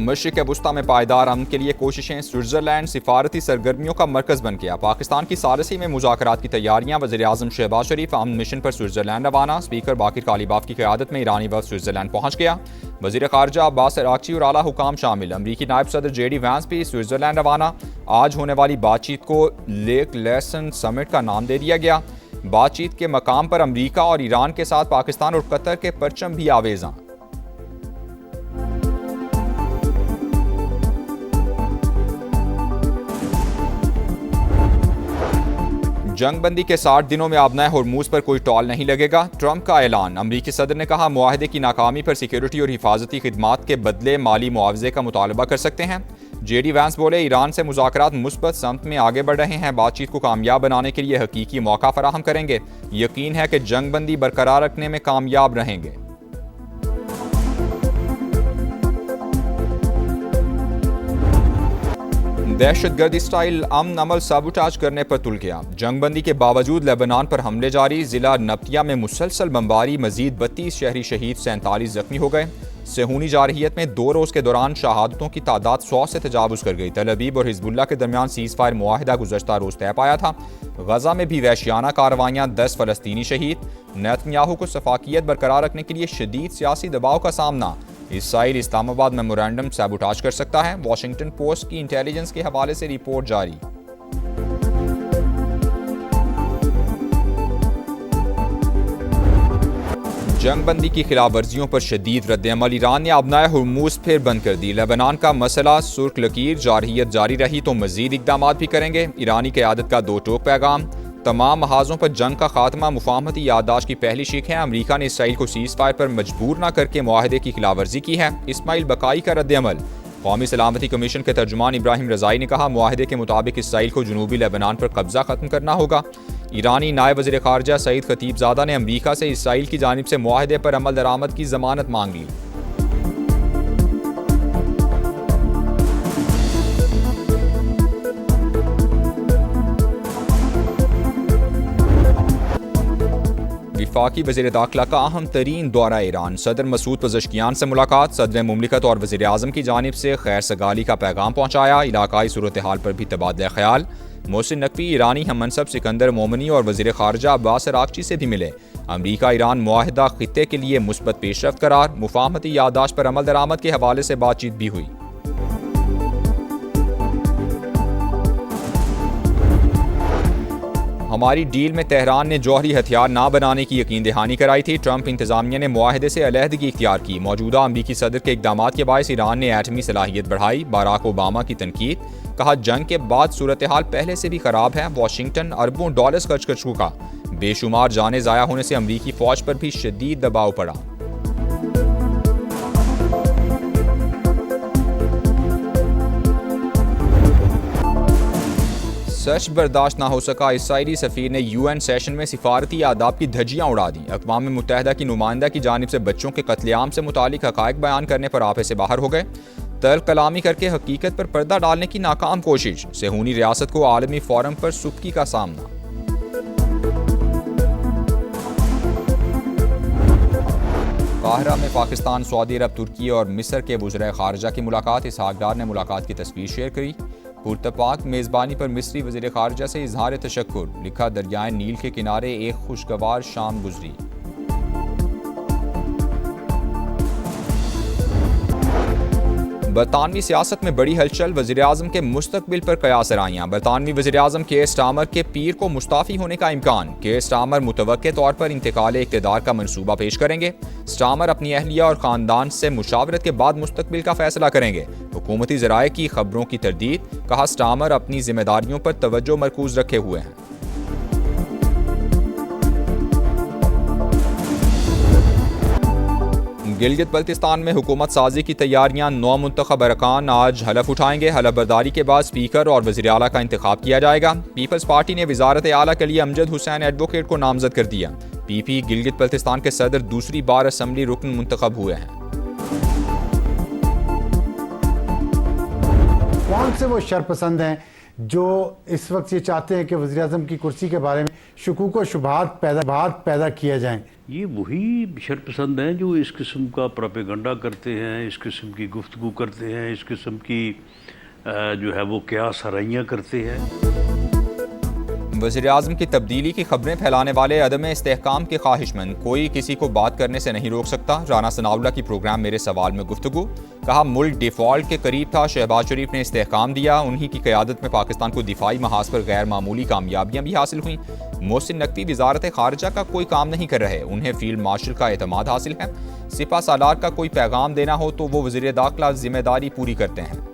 मशरिक़ वुस्ता में पायदार अमन के लिए कोशिशें, स्विट्ज़रलैंड सिफारती सरगर्मियों का मरकज़ बन गया। पाकिस्तान की सालसी में मुज़ाकरात की तैयारियां, वज़ीर-ए-आज़म शहबाज शरीफ अमन मिशन पर स्विट्ज़रलैंड रवाना। स्पीकर बाकिर कालीबाफ की क़यादत में ईरानी वफ़द स्विट्ज़रलैंड पहुँच गया। वज़ीर ख़ारजा अब्बास अराग़ची और आला हुकाम शामिल। अमरीकी नायब सदर JD वैंस भी स्विट्ज़रलैंड रवाना। आज होने वाली बातचीत को लेक लेसन समिट का नाम दे दिया गया। बातचीत के मकाम पर अमरीका और ईरान के साथ पाकिस्तान और कतर के परचम भी आवेज़ां। जंगबंदी के 60 दिनों में आबनाए होर्मुज पर कोई टॉल नहीं लगेगा, ट्रंप का ऐलान। अमरीकी सदर ने कहा, मुआहदे की नाकामी पर सिक्योरिटी और हिफाजती खिदमात के बदले माली मुआवजे का मुतालबा कर सकते हैं। JD वैंस बोले, ईरान से मुज़ाकरात मुस्बत समत में आगे बढ़ रहे हैं। बातचीत को कामयाब बनाने के लिए हकीकी मौका फराहम करेंगे। यकीन है कि जंगबंदी बरकरार रखने में कामयाब रहेंगे। दहशतगर्दी स्टाइल अमन अमल साबुटाज करने पर तुल गया। जंगबंदी के बावजूद लेबनान पर हमले जारी। जिला नब्तिया में मुसलसल बमबारी, मजीद 32 शहरी शहीद, 47 जख्मी हो गए। सेहूनी जारहियत में 2 रोज़ के दौरान शहादतों की तादाद 100 से तजावुज़ कर गई। तल अवीव और हिजबुल्लाह के दरमियान सीज़ फायर मुआहिदा गुज़श्ता रोज़ तय पाया था। गजा में भी वहशियाना कार्रवाइयाँ, 10 फ़लस्तीनी शहीद। नेतन्याहू को सफाकियत बरकरार रखने के लिए शदीद सियासी दबाव का सामना। इसराइल इस्लामाबाद मेमोरेंडम सैबोटाज कर सकता है। वॉशिंगटन पोस्ट की इंटेलिजेंस के हवाले से रिपोर्ट जारी। जंगबंदी की खिलाफ वर्जियों पर शदीद रद्द-ए-अमल। ईरान ने आबनाए हुर्मुज फिर बंद कर दी। लेबनान का मसला सुर्ख लकीर, जारहियत जारी रही तो मजीद इकदाम भी करेंगे। ईरानी क़यादत का 2 टोक पैगाम। तमाम महाजों पर जंग का खात्मा मुफाहमती याददाश्त की पहली शीख है। अमरीका ने इसराइल को सीज़ फायर पर मजबूर न करके मुआहदे की खिलाफ वर्जी की है। इस्माइल बकाई का रद्द-ए-अमल। कौमी सलामती कमीशन के तर्जुमान इब्राहिम रज़ाई ने कहा, मुआहदे के मुताबिक इसराइल को जनूबी लेबनान पर कब्जा खत्म करना होगा। ईरानी नायब वज़ीर ख़ारजा सईद खतीबज़ादा ने अमरीका से इसराइल की जानिब से मुआहदे पर अमल दरामद की ज़मानत मांग ली। वफाकी वज़ीर दाखिला का अहम तरीन दौरा ईरान। सदर मसूद पज़ेश्कियान से मुलाकात। सदर मुमलिकत और वज़ीर आज़म की जानिब से खैर सगाली का पैगाम पहुँचाया। इलाकाई सूरत हाल पर भी तबादला ख्याल। मोहसिन नकवी ईरानी हम मनसब सिकंदर मोमनी और वज़ीर ख़ारजा अब्बास अराग़ची से भी मिले। अमरीका ईरान मुआहिदा ख़ित्ते के लिए मुस्बत पेशरफ्त करार। मुफाहमती याददाश्त पर अमल दरामद के हवाले से बातचीत भी हुई। हमारी डील में तेहरान ने जौहरी हथियार ना बनाने की यकीन दहानी कराई थी। ट्रंप इंतजामिया ने मुआहदे से अलहदगी इख्तियार की। मौजूदा अमरीकी सदर के इकदामात के बायस ईरान ने एटमी सलाहियत बढ़ाई। बाराक ओबामा की तनकीद। कहा, जंग के बाद सूरत हाल पहले से भी खराब है। वाशिंगटन अरबों डॉलर्स खर्च कर चुका। बेशुमार जाने ज़ाया होने से अमरीकी फ़ौज पर भी शदीद दबाव पड़ा। सच बर्दाश्त ना हो सका। इसराइली सफ़ीर ने UN सेशन में सिफारती आदाब की धज्जियाँ उड़ा दी। अक़वाम मुत्तहिदा की नुमाइंदा की जानिब से बच्चों के कत्लेआम से मुतालिक हक़ाइक़ बयान करने पर आपे से बाहर हो गए। तल्ख़ कलामी करके हकीकत पर पर्दा डालने की नाकाम कोशिश। सेहूनी रियासत को आलमी फ़ोरम पर सुबकी का सामना। काहिरा में पाकिस्तान, सऊदी अरब, तुर्की और मिस्र के वज़ीर ख़ारजा की मुलाकात। इसहाक़ डार ने मुलाकात की तस्वीर शेयर करी। पुरतपाक मेज़बानी पर मिस्री वज़ीर ख़ारजा से इज़हार तशक्कुर। लिखा, दरियाए नील के किनारे एक खुशगवार शाम गुजरी। बरतानवी सियासत में बड़ी हलचल। वज़ीर आज़म के मुस्तकबिल पर कयास राइयाँ। बरतानवी वज़ीर आज़म केयर स्टार्मर के पीर को मुस्ताफ़ी होने का इम्कान। केयर स्टार्मर मुतवक्के तौर पर इंतकाल इक़्तिदार का मनसूबा पेश करेंगे। स्टार्मर अपनी अहलिया और ख़ानदान से मुशावरत के बाद मुस्तकबिल का फैसला करेंगे। हुकूमती ज़राए की खबरों की तरदीद। कहा, स्टार्मर अपनी जिम्मेदारियों पर तवज्जो मरकूज़ रखे हुए हैं। गिलगित बल्तिस्तान में हुकूमत साजी की तैयारियां। 9 मुंतखब अरकान आज हलफ उठाएंगे। हलफ बर्दारी के बाद स्पीकर और वज़ीर आला का इंतखाब किया जाएगा। पीपल्स पार्टी ने वज़ारत आला के लिए अमजद हुसैन एडवोकेट को नामजद कर दिया। PP गिलगित बल्तिस्तान के सदर दूसरी बार असम्बली रुकन मुंतखब हुए हैं। कौन से वो शरपसंद हैं जो इस वक्त ये चाहते हैं कि वज़ीर आज़म की कुर्सी के बारे में शुकूक व शुबहात पैदा किए जाएं? ये वही शरपसंद हैं जो इस किस्म का प्रोपेगंडा करते हैं, इस किस्म की गुफ्तगू करते हैं, इस किस्म की जो है वो क्या सराइयाँ करते हैं। वज़ीर-ए-आज़म की तब्दीली की खबरें फैलाने वाले अदम इस्तेहकाम के ख्वाहिशमंद कोई किसी को बात करने से नहीं रोक सकता। राना सनाउल्लाह की प्रोग्राम मेरे सवाल में गुफ्तगू। कहा मुल्क डिफ़ॉल्ट के करीब था, शहबाज शरीफ ने इस्तेहकाम दिया। उन्हीं की क़यादत में पाकिस्तान को दिफाई महाज पर गैर मामूली कामयाबियाँ भी हासिल हुई। मोहसिन नकवी वजारत खारजा का कोई काम नहीं कर रहे, उन्हें फील्ड मार्शल का एतमाद हासिल है। सिपा सालार का कोई पैगाम देना हो तो वो वज़ीर दाखिला जिम्मेदारी पूरी करते हैं।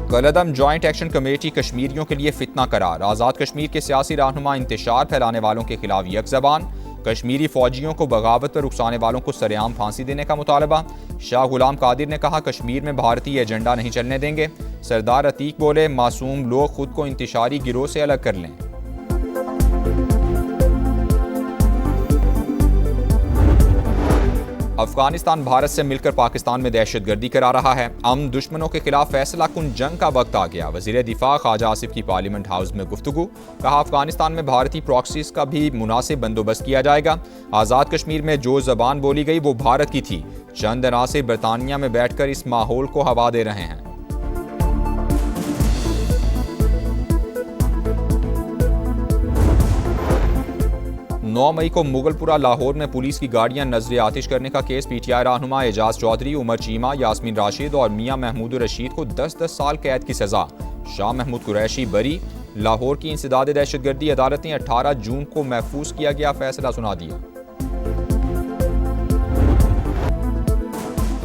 कलअदम जॉइंट एक्शन कमेटी कश्मीरियों के लिए फितना करार। आज़ाद कश्मीर के सियासी रहनुमा इंतशार फैलाने वालों के खिलाफ यक ज़बान। कश्मीरी फौजियों को बगावत पर उकसाने वालों को सरेआम फांसी देने का मुतालबा। शाह गुलाम कादिर ने कहा कश्मीर में भारतीय एजेंडा नहीं चलने देंगे। सरदार अतीक बोले मासूम लोग खुद को इंतशारी गिरोह से अलग कर लें। अफगानिस्तान भारत से मिलकर पाकिस्तान में दहशतगर्दी करा रहा है। अमन दुश्मनों के खिलाफ फैसला कुन जंग का वक्त आ गया। वज़ीर दिफा ख्वाजा आसिफ की पार्लियामेंट हाउस में गुफ्तगू। कहा अफगानिस्तान में भारतीय प्रॉक्सीज का भी मुनासिब बंदोबस्त किया जाएगा। आज़ाद कश्मीर में जो ज़बान बोली गई वो भारत की थी। चंद अनासिर बरतानिया में बैठकर इस माहौल को हवा दे रहे हैं। नौ मई को मुगलपुरा लाहौर में पुलिस की गाड़ियां नजर आतिश करने का केस। पीटीआई रहनुमा एजाज चौधरी, उमर चीमा, यास्मीन राशिद और मियां महमूद रशीद को 10-10 साल कैद की सजा। शाह महमूद कुरैशी बरी। लाहौर की इंसदाद दहशतगर्दी अदालत ने 18 जून को महफूज किया गया फैसला सुना दिया।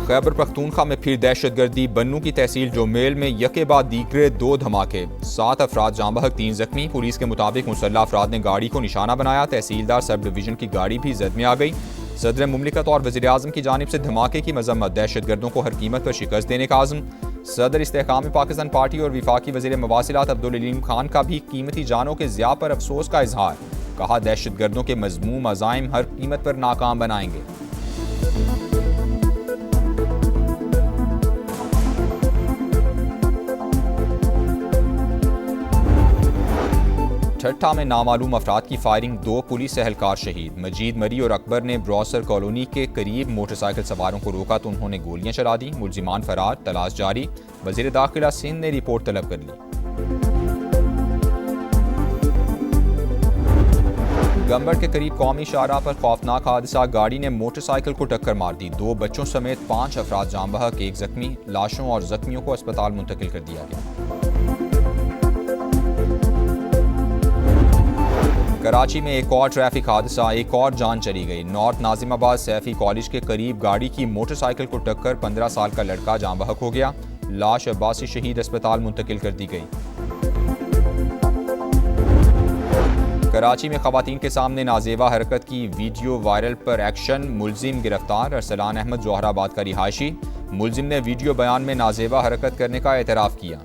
खैबर पख्तूनख्वा में फिर दहशतगर्दी। बन्नू की तहसील जोमेल में यके बाद दीगरे 2 धमाके। 7 अफराद जाँ बहक, 3 जख्मी। पुलिस के मुताबिक मुसल्लह अफराद ने गाड़ी को निशाना बनाया। तहसीलदार सब डिवीजन की गाड़ी भी जद में आ गई। सदर मुमलिकत और वज़ीर-ए-आज़म की जानिब से धमाके की मजम्मत। दहशतगर्दों को हर कीमत पर शिकस्त देने का आज़म। सदर इस्तेहकाम पाकिस्तान पार्टी और विफाकी वज़ीर मवासिलात अब्दुल अलीम खान का भी कीमती जानों के ज़िया पर अफसोस का इजहार। कहा दहशतगर्दों के मज़मूम अज़ाइम हर कीमत पर नाकाम बनाएंगे। ठट्ठा में नामालूम अफराद की फायरिंग, 2 पुलिस एहलकार शहीद। मजीद मरी और अकबर ने ब्रॉसर कॉलोनी के करीब मोटरसाइकिल सवारों को रोका तो उन्होंने गोलियां चला दी। मुलजिमान फरार, तलाश जारी। वजीर दाखिला सिंध ने रिपोर्ट तलब कर ली। गंबड़ के करीब कौमी शाहराह पर खौफनाक हादसा। गाड़ी ने मोटरसाइकिल को टक्कर मार दी। 2 बच्चों समेत 5 अफराद जाँ बहक, 1 जख्मी। लाशों और जख्मियों को अस्पताल मुंतकिल कर दिया गया। कराची में एक और ट्रैफिक हादसा, एक और जान चली गई। नॉर्थ नाजिमाबाद सैफी कॉलेज के करीब गाड़ी की मोटरसाइकिल को टक्कर 15 साल का लड़का जाँ बहक हो गया। लाश अब्बासी शहीद अस्पताल मुंतकिल कर दी गई। कराची में खवातीन के सामने नाजेबा हरकत की वीडियो वायरल पर एक्शन। मुलजिम गिरफ्तार। अरसलान अहमद जोहराबाद का रिहायशी। मुलजिम ने वीडियो बयान में नाजेबा हरकत करने का एतराफ़ किया।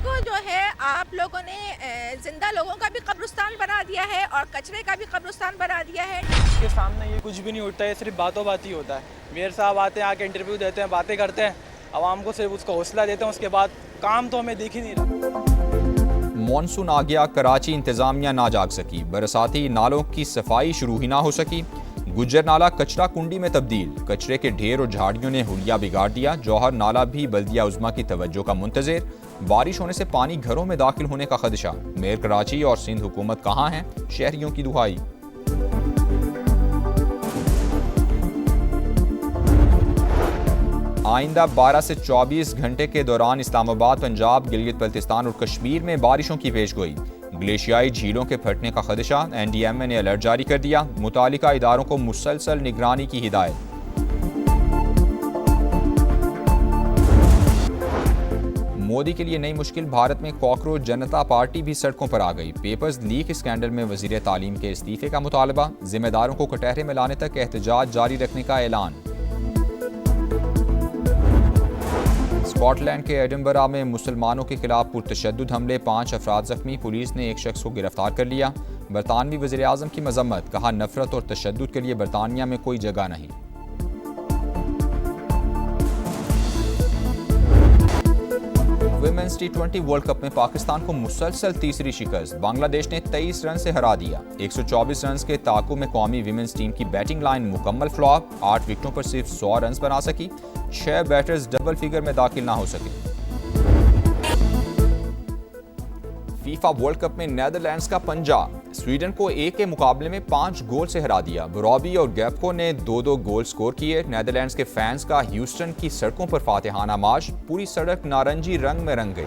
को जो है आप लोगों ने जिंदा लोगों का भी कब्रिस्तान बना दिया है और कचरे का भी कब्रिस्तान बना दिया है। इसके सामने ये कुछ भी नहीं उठता है, सिर्फ बातों बात ही होता है। मेयर साहब आते हैं, आके इंटरव्यू देते हैं, बातें करते हैं, आवाम को सिर्फ उसका हौसला देते हैं, उसके बाद काम तो हमें दिख ही नहीं रहा। मॉनसून आ गया, कराची इंतजामिया ना जाग सकी। बरसाती नालों की सफाई शुरू ही ना हो सकी। गुज्जर नाला कचरा कुंडी में तब्दील। कचरे के ढेर और झाड़ियों ने हुलिया बिगाड़ दिया। जौहर नाला भी बल्दिया उज़्मा की तवज्जो का मुंतज़िर। बारिश होने से पानी घरों में दाखिल होने का खदशा। मेयर कराची और सिंध हुकूमत कहाँ हैं, शहरियों की दुहाई। आइंदा 12 से 24 घंटे के दौरान इस्लामाबाद, पंजाब, गिलगित बल्तिस्तान और कश्मीर में बारिशों की पेशगोई। ग्लेशियाई झीलों के फटने का खदशा। NDMA ने अलर्ट जारी कर दिया। मुतालिका इदारों को मुसलसल निगरानी की हिदायत। मोदी के लिए नई मुश्किल। भारत में कॉकरोच जनता पार्टी भी सड़कों पर आ गई। पेपर्स लीक स्कैंडल में वजीर तालीम के इस्तीफे का मुतालबा। जिम्मेदारों को कटहरे में लाने तक एहतजाज जारी रखने का ऐलान। स्कॉटलैंड के एडिनबरा में मुसलमानों के खिलाफ पुरतशद्दुद हमले, 5 अफराद जख्मी। पुलिस ने एक शख्स को गिरफ्तार कर लिया। बरतानवी वज़ीर आज़म की मजम्मत। कहा नफरत और तशद्दुद के लिए बरतानिया में कोई जगह नहीं। वुमेन्स T20 वर्ल्ड कप में पाकिस्तान को मुसलसल तीसरी शिकस्त। बांग्लादेश ने 23 रन से हरा दिया। 124 रन के ताकू में कौमी विमेंस टीम की बैटिंग लाइन मुकम्मल फ्लॉप। 8 विकेटों पर सिर्फ 100 रन बना सकी। 6 बैटर्स डबल फिगर में दाखिल ना हो सके। फीफा वर्ल्ड कप में नीदरलैंड्स का पंजा स्वीडन को 1 के मुकाबले में 5 गोल से हरा दिया। रॉबी और गैप्को ने 2-2 गोल स्कोर किए। नीदरलैंड्स के फैंस का ह्यूस्टन की सड़कों पर फातिहाना मार्च। पूरी सड़क नारंगी रंग में रंग गई।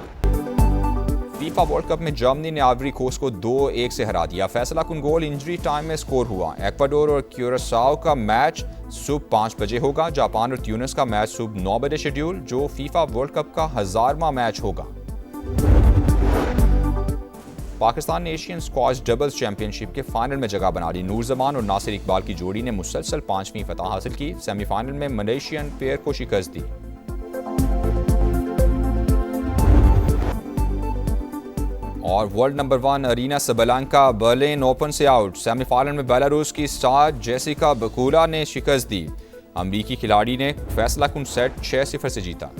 फीफा वर्ल्ड कप में जर्मनी ने आइवरी कोस्ट को 2-1 से हरा दिया। फैसला कुन गोल इंजरी टाइम में स्कोर हुआ। एक्वाडोर और क्यूरासाओ का मैच सुबह 5 बजे होगा। जापान और ट्यूनिस का मैच सुबह 9 बजे शेड्यूल, जो फीफा वर्ल्ड कप का 1000वां मैच होगा। पाकिस्तान ने एशियन स्क्वाश डबल्स चैंपियनशिप के फाइनल में जगह बना ली। नूर जमान और नासिर इकबाल की जोड़ी ने मुसलसल 5वीं फतह हासिल की। सेमीफाइनल में मलेशियन पेयर को शिकस्त दी। और world number 1 Aryna Sabalenka Berlin open से आउट। सेमीफाइनल में बेलारूस की स्टार जेसिका बकुला ने शिकस्त दी। अमरीकी खिलाड़ी ने फैसला कुन सेट 6-0 से जीता।